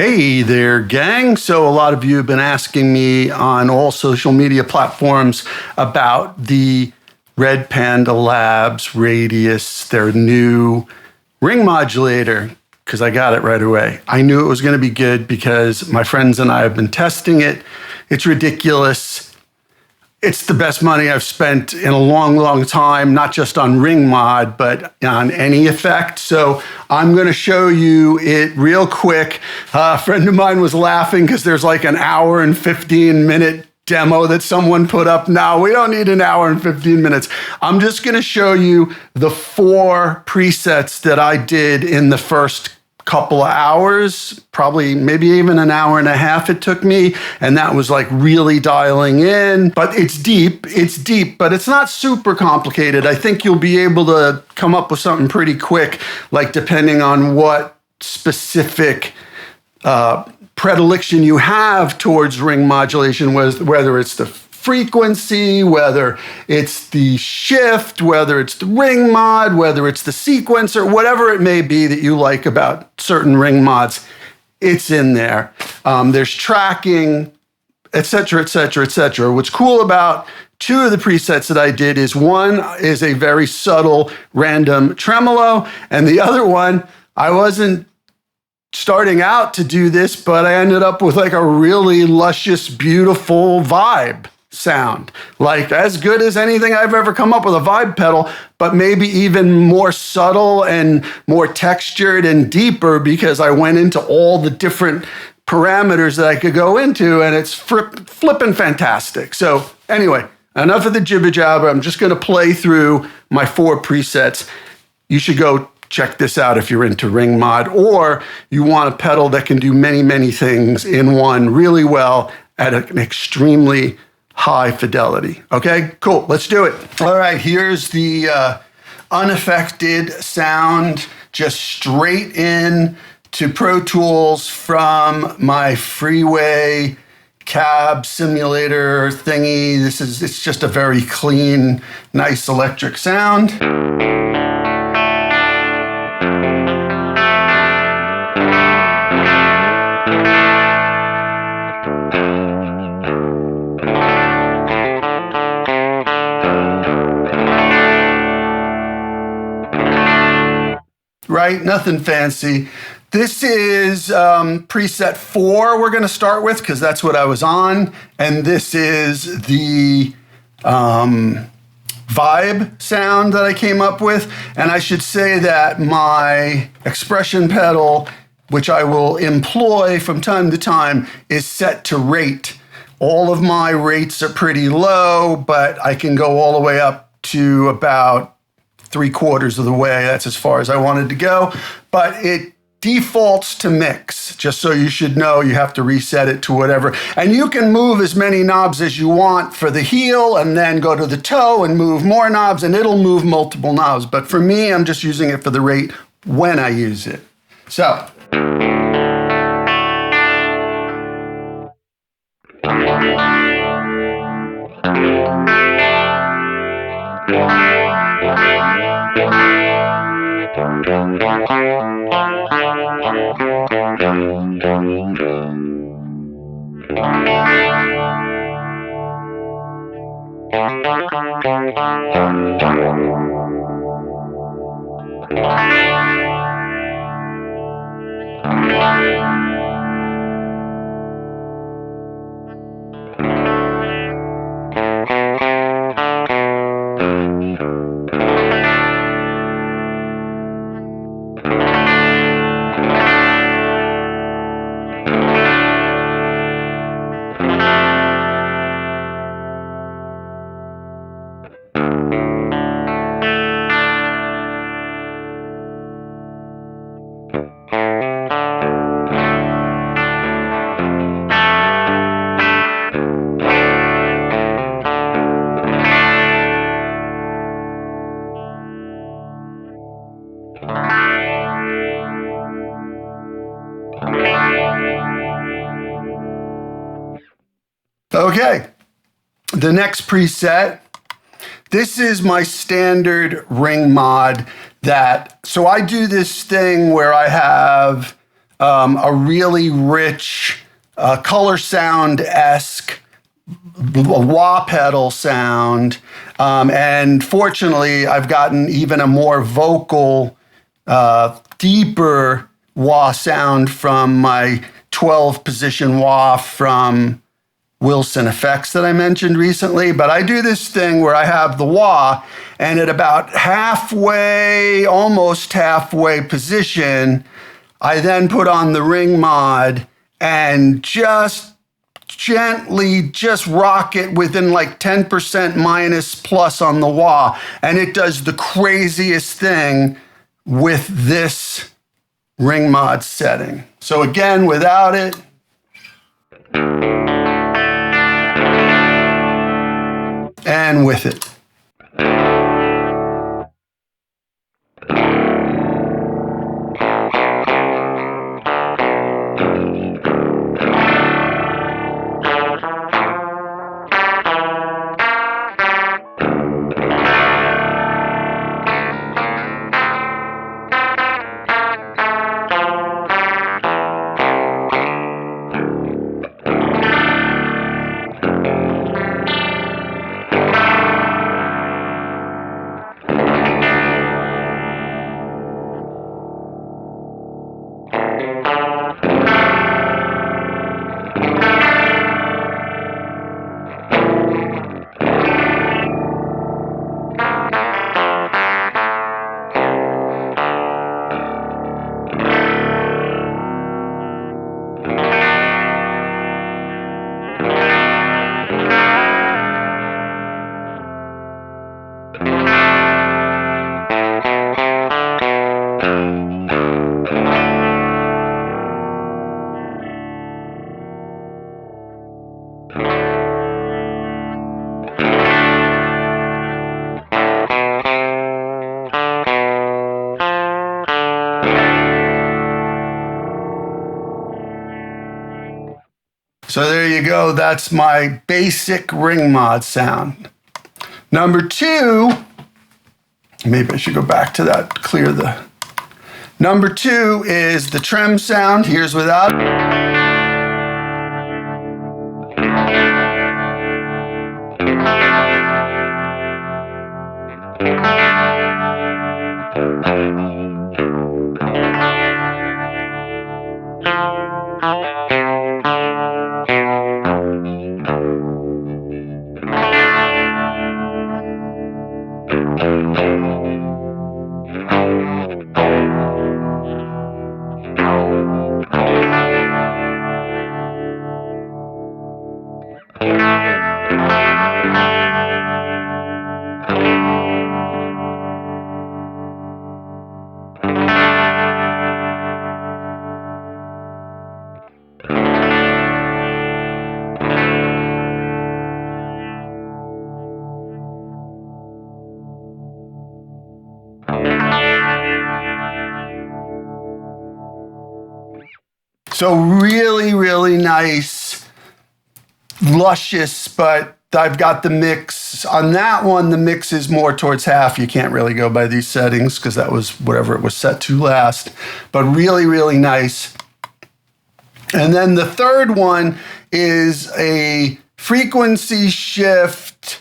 Hey there, gang. So a lot of you have been asking me on all social media platforms about the Red Panda Labs Radius, their new ring modulator, because I got it right away. I knew it was going to be good because my friends and I have been testing it. It's ridiculous. It's the best money I've spent in a long, long time, not just on ring mod, but on any effect. So I'm going to show you it real quick. A friend of mine was laughing because there's like an hour and 15-minute demo that someone put up. No, we don't need an hour and 15 minutes. I'm just going to show you the 4 presets that I did in the first couple of hours, probably maybe even an hour and a half it took me. And that was like really dialing in, but it's deep, but it's not super complicated. I think you'll be able to come up with something pretty quick, like depending on what specific predilection you have towards ring modulation, whether it's the frequency, whether it's the shift, whether it's the ring mod, whether it's the sequencer, whatever it may be that you like about certain ring mods, it's in there. There's tracking, et cetera, et cetera, et cetera. What's cool about 2 of the presets that I did is one is a very subtle random tremolo, and the other one, I wasn't starting out to do this, but I ended up with like a really luscious, beautiful vibe sound, like as good as anything I've ever come up with, a vibe pedal, but maybe even more subtle and more textured and deeper because I went into all the different parameters that I could go into, and it's flipping fantastic. So anyway, enough of the jibber jabber. I'm just going to play through my 4 presets. You should go check this out if you're into ring mod, or you want a pedal that can do many, many things in one really well at an extremely high fidelity. Okay, cool. Let's do it. All right, here's the unaffected sound, just straight in to Pro Tools from my Freeway cab simulator thingy. It's just a very clean, nice electric sound. Right? Nothing fancy. This is preset 4 we're going to start with because that's what I was on. And this is the vibe sound that I came up with. And I should say that my expression pedal, which I will employ from time to time, is set to rate. All of my rates are pretty low, but I can go all the way up to about 3/4 of the way. That's as far as I wanted to go, but it defaults to mix. Just so you should know, you have to reset it to whatever. And you can move as many knobs as you want for the heel and then go to the toe and move more knobs, and it'll move multiple knobs. But for me, I'm just using it for the rate when I use it. So. Okay, the next preset, this is my standard ring mod so I do this thing where I have a really rich color sound-esque wah pedal sound. And fortunately, I've gotten even a more vocal, deeper wah sound from my 12-position wah from Wilson Effects that I mentioned recently. But I do this thing where I have the wah, and at about halfway, almost halfway position, I then put on the ring mod and just gently just rock it within like 10% minus plus on the wah. And it does the craziest thing with this ring mod setting. So again, without it. And with it. So there you go. That's my basic ring mod sound. Number two, maybe I should go back to that, clear the. Number two is the trem sound. Here's without. So really, really nice, luscious, but I've got the mix. On that one, the mix is more towards half. You can't really go by these settings because that was whatever it was set to last. But really, really nice. And then the third one is a frequency shift,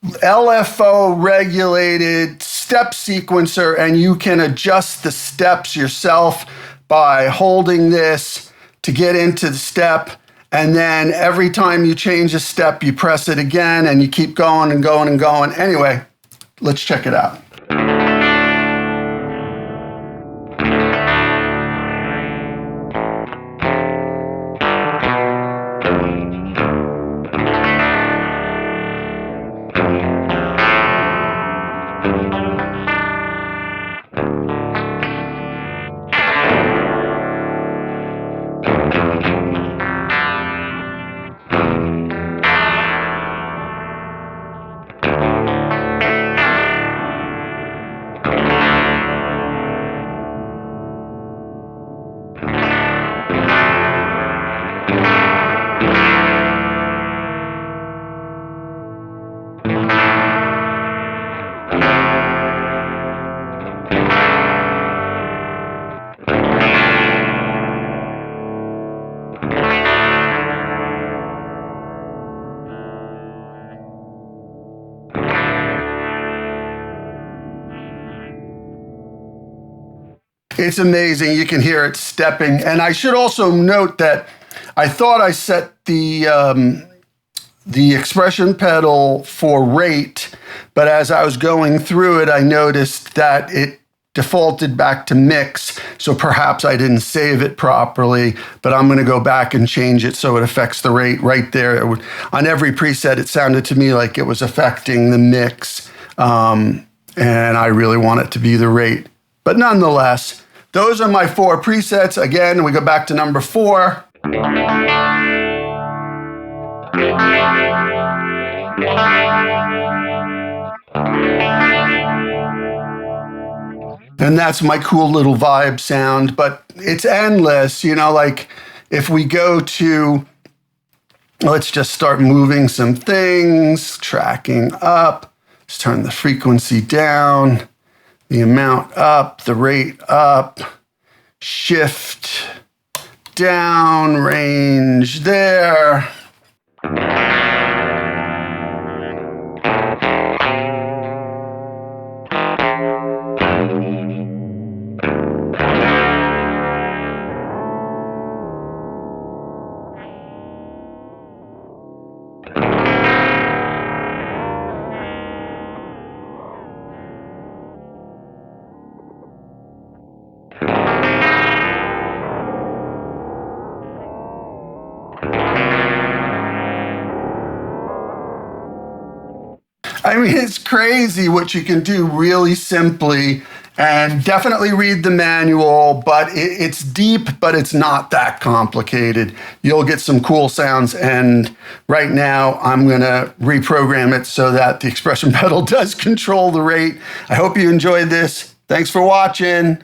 LFO regulated step sequencer, and you can adjust the steps yourself by holding this to get into the step. And then every time you change a step, you press it again and you keep going and going and going. Anyway, let's check it out. It's amazing. You can hear it stepping. And I should also note that I thought I set the expression pedal for rate, but as I was going through it, I noticed that it defaulted back to mix. So perhaps I didn't save it properly, but I'm going to go back and change it so it affects the rate right there. On every preset, it sounded to me like it was affecting the mix. And I really want it to be the rate. But nonetheless, those are my 4 presets. Again, we go back to number 4. And that's my cool little vibe sound, but it's endless, you know, like if we go to, let's just start moving some things, tracking up, let's turn the frequency down, the amount up, the rate up, shift down, range there. I mean, it's crazy what you can do really simply, and definitely read the manual, but it's deep, but it's not that complicated. You'll get some cool sounds, and right now I'm gonna reprogram it so that the expression pedal does control the rate. I hope you enjoyed this. Thanks for watching.